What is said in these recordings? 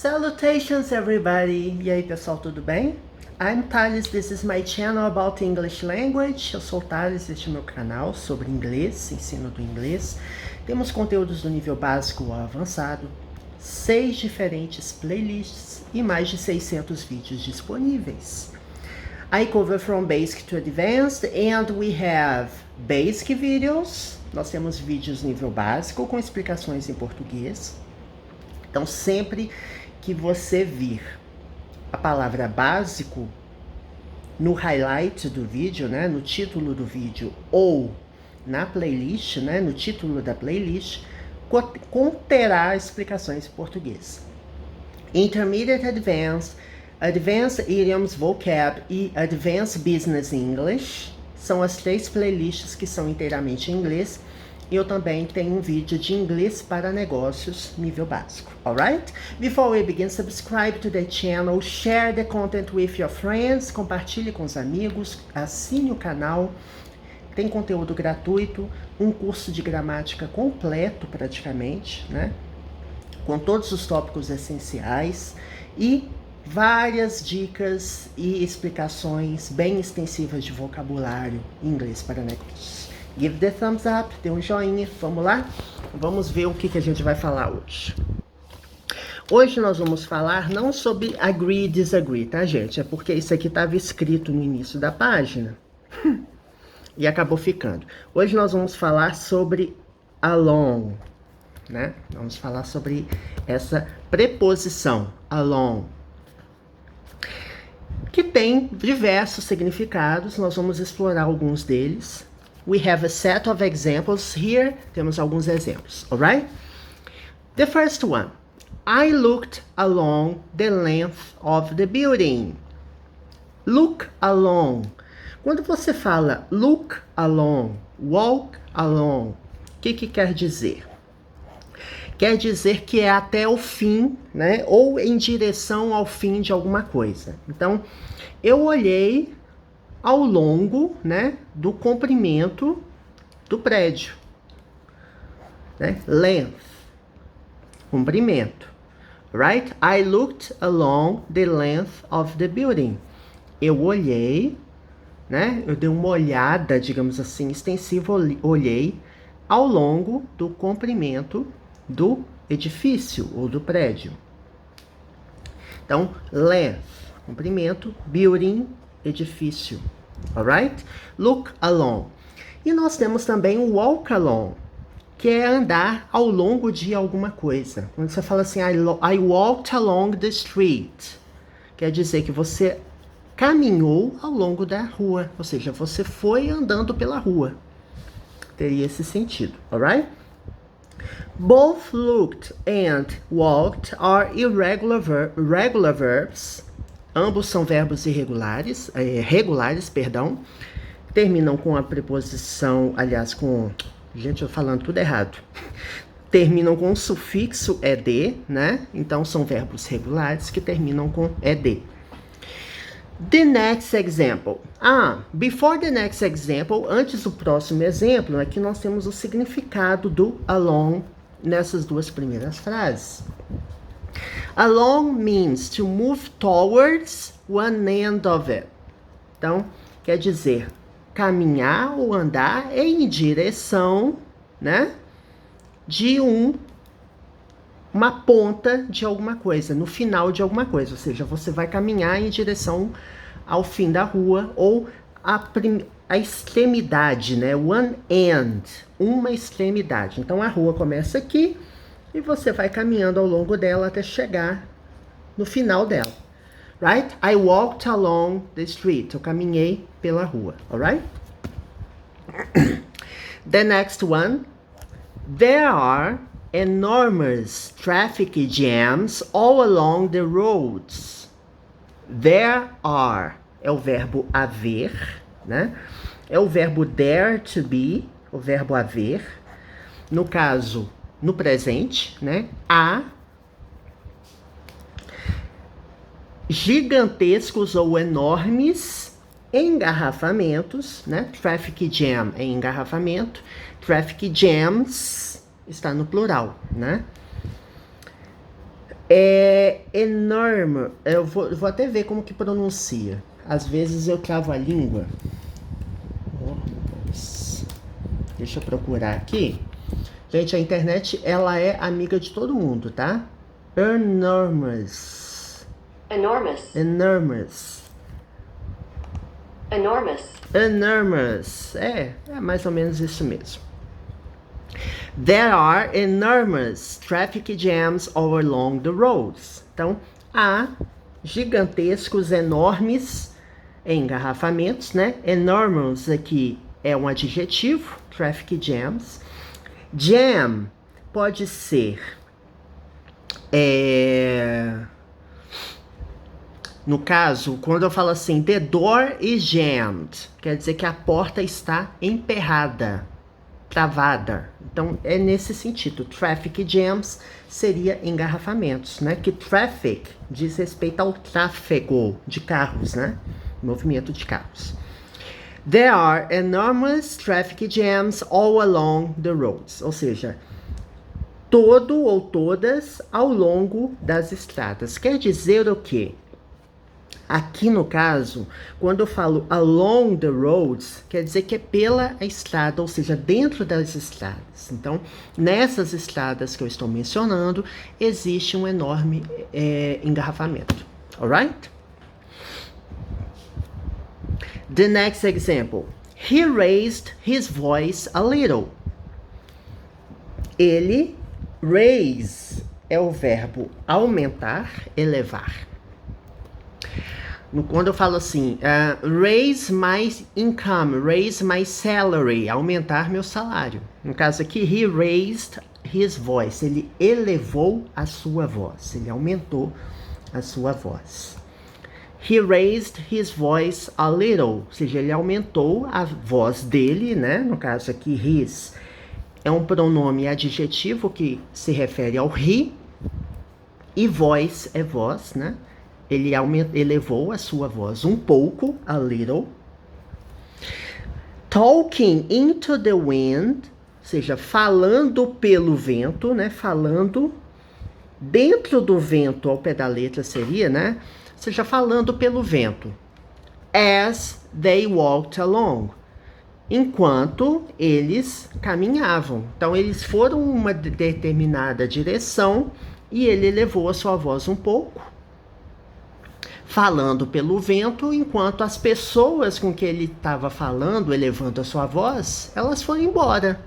Salutations everybody! E aí pessoal, tudo bem? I'm Thales, this is my channel about English language. Eu sou o Thales, este é o meu canal sobre inglês, ensino do inglês. Temos conteúdos do nível básico ao avançado, 6 diferentes playlists e mais de 600 vídeos disponíveis. I cover from basic to advanced and we have basic videos. Nós temos vídeos nível básico com explicações em português. Então sempre que você vir a palavra básico no highlight do vídeo, né, no título do vídeo ou na playlist, né, no título da playlist, conterá explicações em português. Intermediate Advanced, Advanced Idioms Vocab e Advanced Business English são as 3 playlists que são inteiramente em inglês. E eu também tenho um vídeo de inglês para negócios nível básico, alright? Before we begin, subscribe to the channel, share the content with your friends, compartilhe com os amigos, assine o canal. Tem conteúdo gratuito, um curso de gramática completo praticamente, né? Com todos os tópicos essenciais e várias dicas e explicações bem extensivas de vocabulário em inglês para negócios. Give the thumbs up, dê um joinha, vamos lá? Vamos ver o que a gente vai falar hoje. Hoje nós vamos falar não sobre agree e disagree, tá, gente? É porque isso aqui estava escrito no início da página e acabou ficando. Hoje nós vamos falar sobre along, né? Vamos falar sobre essa preposição, along, que tem diversos significados. Nós vamos explorar alguns deles. We have a set of examples here. Temos alguns exemplos, alright? The first one. I looked along the length of the building. Look along. Quando você fala look along, walk along, o que quer dizer? Quer dizer que é até o fim, né? Ou em direção ao fim de alguma coisa. Então, eu olhei ao longo, né, do comprimento do prédio, né? Length, comprimento, right? I looked along the length of the building. Eu olhei, né? Eu dei uma olhada, digamos assim, extensiva, olhei ao longo do comprimento do edifício ou do prédio. Então, length, comprimento, building, edifício, alright? Look along. E nós temos também o walk along, que é andar ao longo de alguma coisa. Quando você fala assim, I walked along the street, quer dizer que você caminhou ao longo da rua, ou seja, você foi andando pela rua. Teria esse sentido, alright? Both looked and walked are irregular regular verbs. Ambos são verbos irregulares, regulares, terminam com a preposição, aliás, com... Gente, eu falando tudo errado. Terminam com o sufixo ed, né? Então, são verbos regulares que terminam com ed. The next example. Before the next example, antes do próximo exemplo, aqui nós temos o significado do along nessas duas primeiras frases. Along means to move towards one end of it. Então, quer dizer, caminhar ou andar em direção, né, de uma ponta de alguma coisa, no final de alguma coisa. Ou seja, você vai caminhar em direção ao fim da rua ou a extremidade, né, one end, uma extremidade. Então, a rua começa aqui e você vai caminhando ao longo dela até chegar no final dela. Right? I walked along the street. Eu caminhei pela rua. Alright? The next one. There are enormous traffic jams all along the roads. There are é o verbo haver, né? É o verbo there to be, o verbo haver. No caso, no presente, né? Há gigantescos ou enormes engarrafamentos, né? Traffic jam é engarrafamento. Traffic jams está no plural, né? É enorme. Eu vou até ver como que pronuncia. Às vezes eu travo a língua. Deixa eu procurar aqui. Gente, a internet, ela é amiga de todo mundo, tá? Enormous. Enormous. Enormous. Enormous. Enormous. É mais ou menos isso mesmo. There are enormous traffic jams all along the roads. Então, há gigantescos, enormes engarrafamentos, né? Enormous aqui é um adjetivo, traffic jams. Jam pode ser no caso, quando eu falo assim, the door is jammed, quer dizer que a porta está emperrada, travada. Então, é nesse sentido. Traffic jams seria engarrafamentos, né? Que traffic diz respeito ao tráfego de carros, né? Movimento de carros. There are enormous traffic jams all along the roads. Ou seja, todo ou todas ao longo das estradas. Quer dizer o quê? Aqui no caso, quando eu falo along the roads, quer dizer que é pela estrada, ou seja, dentro das estradas. Então, nessas estradas que eu estou mencionando, existe um enorme engarrafamento. Alright? The next example. He raised his voice a little. Ele, raise, é o verbo aumentar, elevar. Quando eu falo assim, raise my income, raise my salary, aumentar meu salário. No caso aqui, he raised his voice, ele elevou a sua voz, ele aumentou a sua voz. He raised his voice a little, ou seja, ele aumentou a voz dele, né? No caso aqui, his é um pronome adjetivo que se refere ao he, e voice é voz, né? Ele elevou a sua voz um pouco, a little. Talking into the wind, ou seja, falando pelo vento, né? Falando dentro do vento, ao pé da letra seria, né? Ou seja, falando pelo vento. As they walked along. Enquanto eles caminhavam. Então, eles foram uma determinada direção e ele elevou a sua voz um pouco, falando pelo vento, enquanto as pessoas com que ele estava falando, elevando a sua voz, elas foram embora,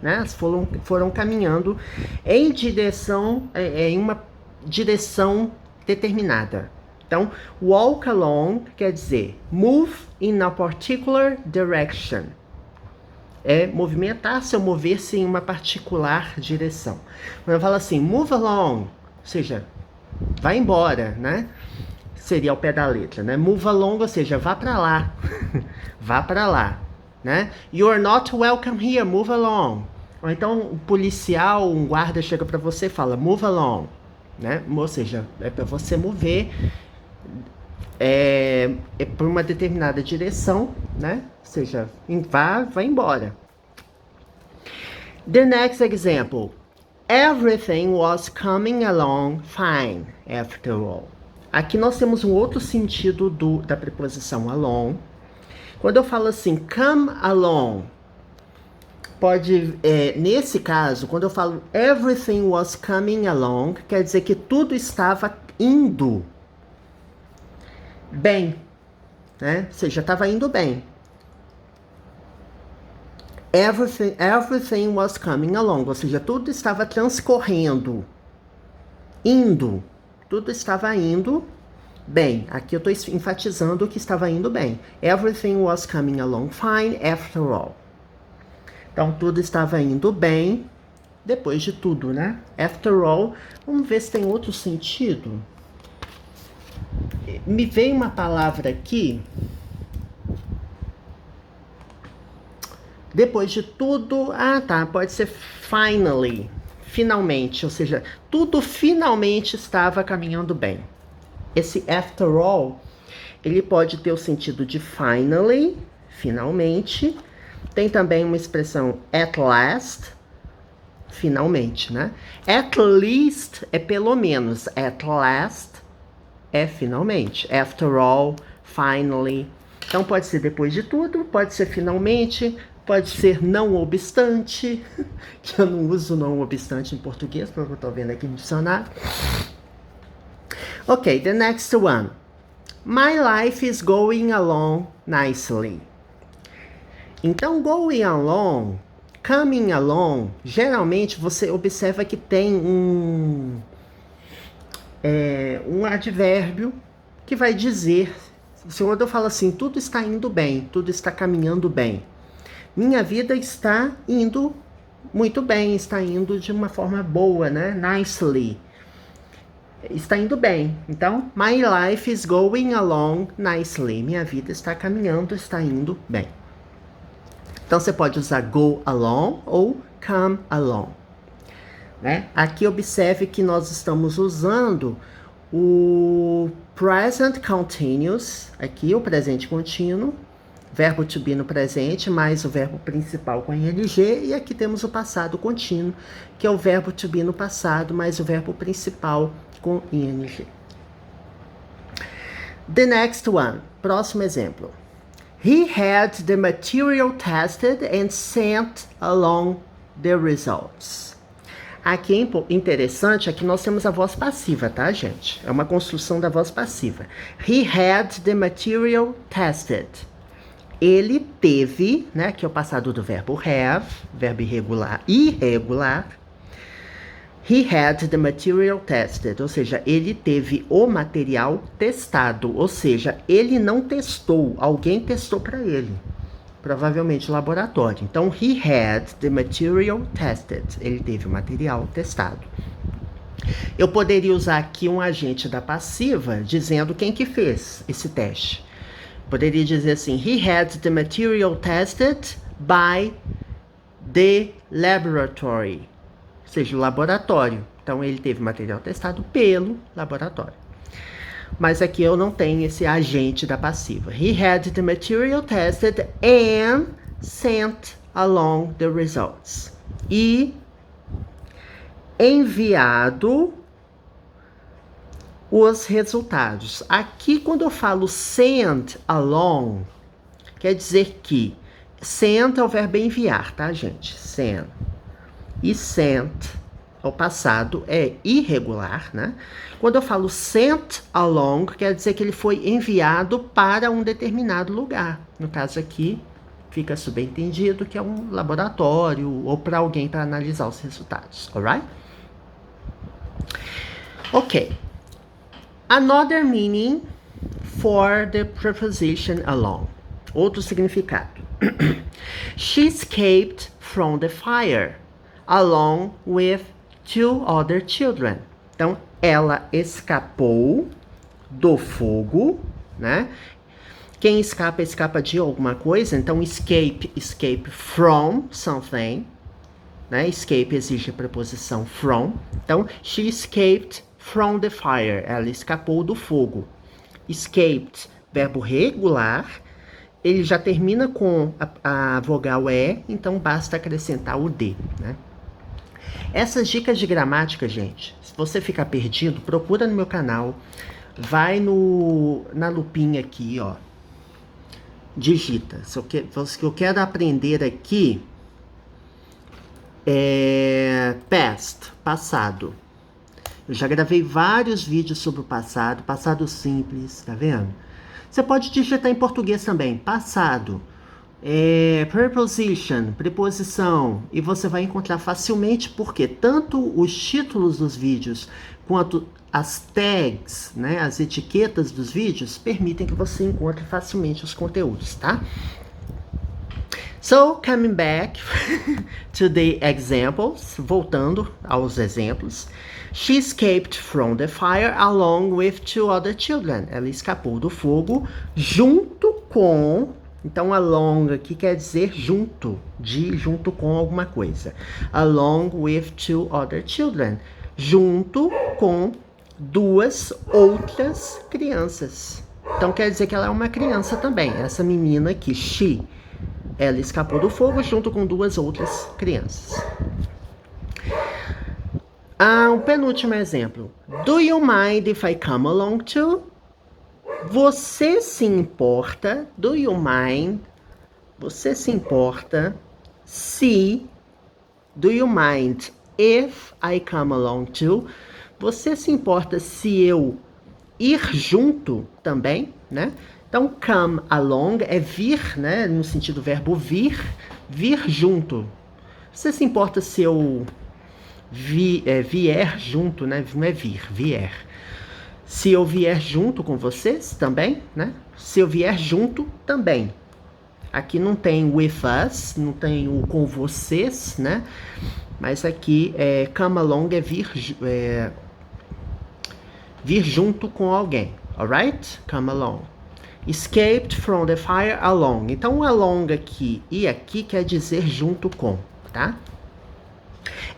né? Elas foram caminhando em uma direção determinada. Então, walk along quer dizer move in a particular direction. É movimentar-se ou mover-se em uma particular direção. Quando eu falo assim, move along, ou seja, vai embora, né? Seria ao pé da letra, né? Move along, ou seja, vá para lá. Vá para lá, né? You're not welcome here, move along. Ou então um policial, um guarda chega para você e fala, move along, né? Ou seja, é para você mover por uma determinada direção, né? Ou seja, vá embora. The next example. Everything was coming along fine after all. Aqui nós temos um outro sentido da preposição along. Quando eu falo assim, come along, nesse caso, quando eu falo everything was coming along, quer dizer que tudo estava indo bem, né? Ou seja, estava indo bem. Everything was coming along, ou seja, tudo estava transcorrendo, indo. Tudo estava indo bem. Aqui eu estou enfatizando que estava indo bem. Everything was coming along fine after all. Então, tudo estava indo bem depois de tudo, né? After all, vamos ver se tem outro sentido. Me veio uma palavra aqui. Depois de tudo, pode ser finally. Finalmente, ou seja, tudo finalmente estava caminhando bem. Esse after all, ele pode ter o sentido de finally, finalmente. Tem também uma expressão at last, finalmente, né? At least é pelo menos. At last é finalmente. After all, finally. Então pode ser depois de tudo, pode ser finalmente, pode ser não obstante, que eu não uso não obstante em português, porque eu estou vendo aqui no dicionário. Ok, the next one. My life is going along nicely. Então, going along, coming along, geralmente você observa que tem um advérbio que vai dizer, se eu falo assim, tudo está indo bem, tudo está caminhando bem. Minha vida está indo muito bem, está indo de uma forma boa, né? Nicely. Está indo bem. Então, my life is going along nicely. Minha vida está caminhando, está indo bem. Então, você pode usar go along ou come along. Né? Aqui, observe que nós estamos usando o present continuous, aqui o presente contínuo, verbo to be no presente, mais o verbo principal com ing, e aqui temos o passado contínuo, que é o verbo to be no passado, mais o verbo principal com ing. The next one, próximo exemplo. He had the material tested and sent along the results. Aqui interessante é que nós temos a voz passiva, tá, gente? É uma construção da voz passiva. He had the material tested. Ele teve, né, que é o passado do verbo have, verbo irregular. He had the material tested, ou seja, ele teve o material testado, ou seja, ele não testou, alguém testou para ele. Provavelmente laboratório. Então, he had the material tested. Ele teve o material testado. Eu poderia usar aqui um agente da passiva dizendo quem que fez esse teste. Poderia dizer assim, he had the material tested by the laboratory. Ou seja, o laboratório. Então, ele teve material testado pelo laboratório. Mas aqui eu não tenho esse agente da passiva. He had the material tested and sent along the results. E enviado os resultados. Aqui, quando eu falo sent along, quer dizer que sent é o verbo enviar, tá, gente? Send. E sent, ao passado, é irregular, né? Quando eu falo sent along, quer dizer que ele foi enviado para um determinado lugar. No caso aqui, fica subentendido que é um laboratório ou para alguém para analisar os resultados, alright? Ok. Another meaning for the preposition along. Outro significado. She escaped from the fire along with 2 other children. Então, ela escapou do fogo, né? Quem escapa, escapa de alguma coisa. Então, escape from something, né? Escape exige a preposição from. Então, she escaped from the fire. Ela escapou do fogo. Escaped, verbo regular. Ele já termina com a vogal E, então basta acrescentar o D, né? Essas dicas de gramática, gente, se você ficar perdido, procura no meu canal, vai na lupinha aqui, ó, digita. Se eu quero aprender aqui é past, passado. Eu já gravei vários vídeos sobre o passado, passado simples, tá vendo? Você pode digitar em português também, passado. Preposition, preposição, e você vai encontrar facilmente porque tanto os títulos dos vídeos quanto as tags, né, as etiquetas dos vídeos permitem que você encontre facilmente os conteúdos, tá? So, coming back to the examples, voltando aos exemplos. She escaped from the fire along with 2 other children. Ela escapou do fogo junto com... Então, along aqui quer dizer junto, junto com alguma coisa. Along with 2 other children. Junto com 2 outras crianças. Então, quer dizer que ela é uma criança também. Essa menina aqui, she, ela escapou do fogo junto com 2 outras crianças. O penúltimo exemplo. Do you mind if I come along too? Você se importa? Do you mind? Você se importa se... Do you mind if I come along too? Você se importa se eu ir junto também, né? Então, come along é vir, né? No sentido verbo vir, vir junto. Você se importa se eu vier junto, né? Não é vir, vier. Se eu vier junto com vocês também, né? Se eu vier junto também. Aqui não tem with us, não tem o com vocês, né? Mas aqui, come along é vir junto com alguém, alright? Come along. Escaped from the fire along. Então, along aqui e aqui quer dizer junto com, tá?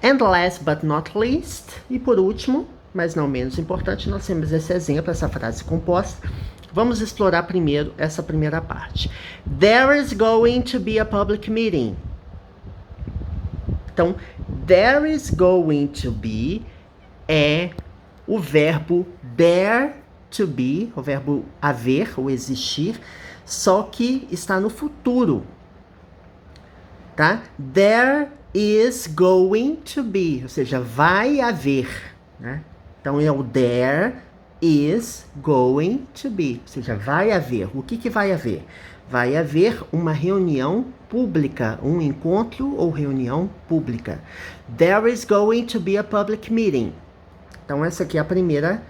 And last but not least, e por último, mas não menos importante, nós temos esse exemplo, essa frase composta. Vamos explorar primeiro essa primeira parte. There is going to be a public meeting. Então, there is going to be é o verbo there to be, o verbo haver ou existir, só que está no futuro, tá? There is going to be, ou seja, vai haver, né? Então é o there is going to be, ou seja, vai haver. O que vai haver? Vai haver uma reunião pública, um encontro ou reunião pública. There is going to be a public meeting. Então essa aqui é a primeira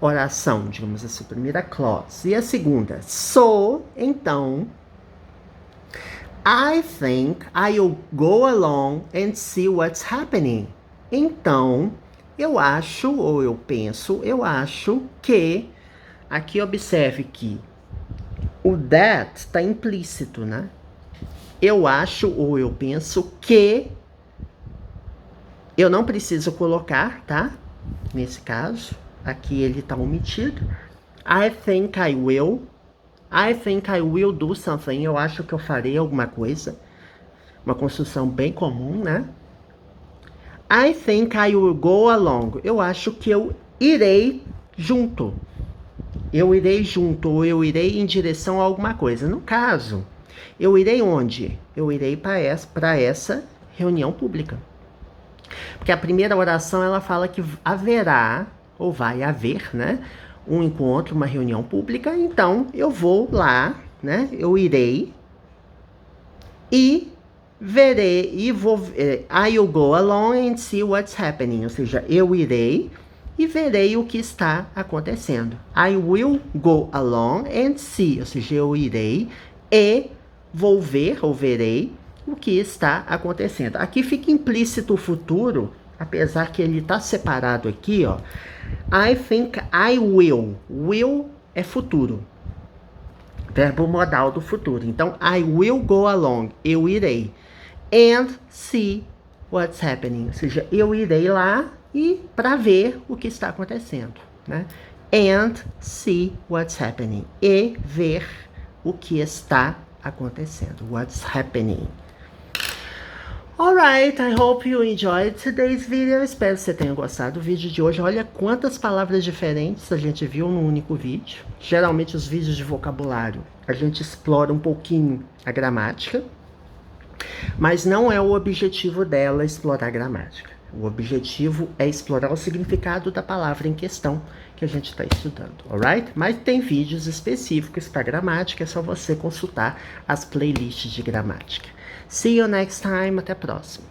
oração, digamos assim, a primeira clause. E a segunda, so, então, I think I'll go along and see what's happening. Então, eu acho, ou eu penso, eu acho que, aqui observe que o that está implícito, né? Eu acho, ou eu penso que, eu não preciso colocar, tá? Nesse caso, aqui ele está omitido. I think I will do something. Eu acho que eu farei alguma coisa. Uma construção bem comum, né? I think I will go along. Eu acho que eu irei junto. Eu irei junto, ou eu irei em direção a alguma coisa. No caso, eu irei onde? Eu irei para essa reunião pública. Porque a primeira oração, ela fala que haverá, ou vai haver, né? Um encontro, uma reunião pública. Então, eu vou lá, né? Eu irei e verei, e vou... I'll go along and see what's happening. Ou seja, eu irei e verei o que está acontecendo. I will go along and see. Ou seja, eu irei e vou ver, ou verei, o que está acontecendo. Aqui fica implícito o futuro, apesar que ele está separado aqui, ó. I think I will. Will é futuro. Verbo modal do futuro. Então, I will go along. Eu irei. And see what's happening. Ou seja, eu irei lá e para ver o que está acontecendo, né? And see what's happening. E ver o que está acontecendo. What's happening. Alright, I hope you enjoyed today's video. Espero que você tenha gostado do vídeo de hoje. Olha quantas palavras diferentes a gente viu num único vídeo. Geralmente os vídeos de vocabulário a gente explora um pouquinho a gramática, mas não é o objetivo dela explorar a gramática. O objetivo é explorar o significado da palavra em questão que a gente está estudando, alright? Mas tem vídeos específicos para gramática, é só você consultar as playlists de gramática. See you next time, até a próxima.